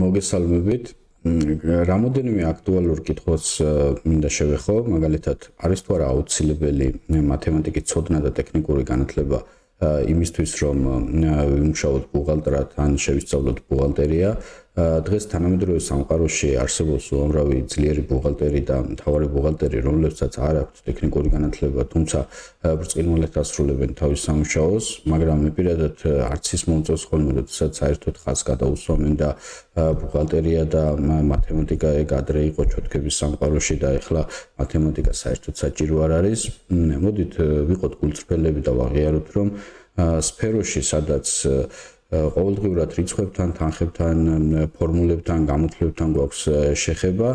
მოგესალმებით. რამოდენიმე აქტუალურ კითხვას მინდა შევეხო, მაგალითად, არის თუ არა აუცილებელი მათემატიკის ცოდნა და ტექნიკური განათლება იმისთვის, რომ ვიმუშაოთ ბუღალტრად ან შევისწავლოთ ბუღალტერია. დღეს თანამედროვე სამყაროში არსებობს უამრავი ძლიერი ბუღალტერი და მთავარი ბუღალტერი, რომლებსაც არ აქვთ ტექნიკური განათლება, თუმცა ბრწყინვალედ ასრულებენ თავის სამუშაოს, მაგრამ მე პირადად არც ის მომწონს ხოლმე, როდესაც საერთოდ ხაზს გადაუსვამენ და ბუღალტერია და მათემატიკა ეგ ადრე იყო ჩოთქების სამყაროში და ეხლა მათემატიკა საერთოდ საჭირო არ არის. მოდით ვიყოთ გულწრფელები და ვაღიაროთ, რომ სფეროში, სადაც ყოველდღიურად რიცხვებთან, თანხებთან, ფორმულებთან, გამოთვლებთან გვაქვს შეხება,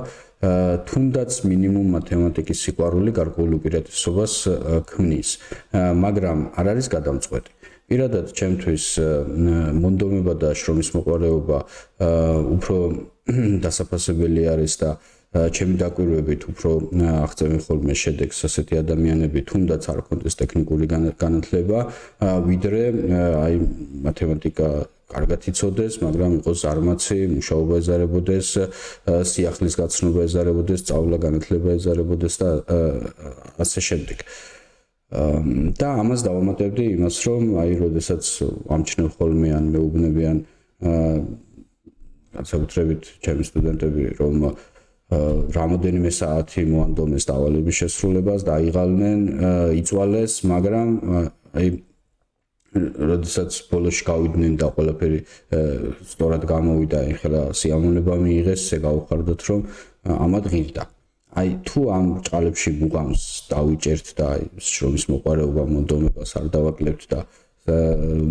თუნდაც მინიმუმ მათემატიკის სიყვარული გარკვეულ უპირატესობას ქმნის, მაგრამ არ არის გადამწყვეტი. პირადად ჩემთვის მონდომება და შრომის მოყვარეობა უფრო დასაფასებელი არის და ჩემი დაკვირვებით უფრო აღწევენ ხოლმე შედეგს ასეთი ადამიანები, თუნდაც არ ქონდეს ტექნიკური განათლება, ვიდრე აი მათემატიკა კარგად იცოდეს, მაგრამ იყოს არმაცი, მუშაობა ეზარებოდეს, სიახლის გაცნობა ეზარებოდეს, სწავლა განათლება ეზარებოდეს და ასე შემდეგ. და ამას დავამატებდი იმას, რომ აი როდესაც ამჩნევ ხოლმე ან მეუბნებიან განსაკუთრებით ჩემი სტუდენტები, რომ რამოდენიმე საათი მოანდომეს დავალების შესრულებას და აიღალნენ, იწვალეს, მაგრამ აი როდესაც ბოლოში გავიდნენ და ყველაფერი სწორად გამოვიდა, ეხლა სიამოვნება მიიღეს, ესე გავუხარდოთ, რომ ამად ღირდა. აი თუ ამ ჭალებში ბუღამს დავიჭერთ და აი შრომის მოყვარეობა, მონდომებას არ დავაკლებთ და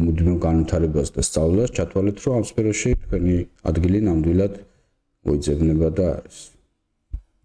მუდმივ განვითარებას და სწავლას, ჩათვალეთ, რომ ამ სფეროში თქვენი ადგილი ნამდვილად მოიძებნება და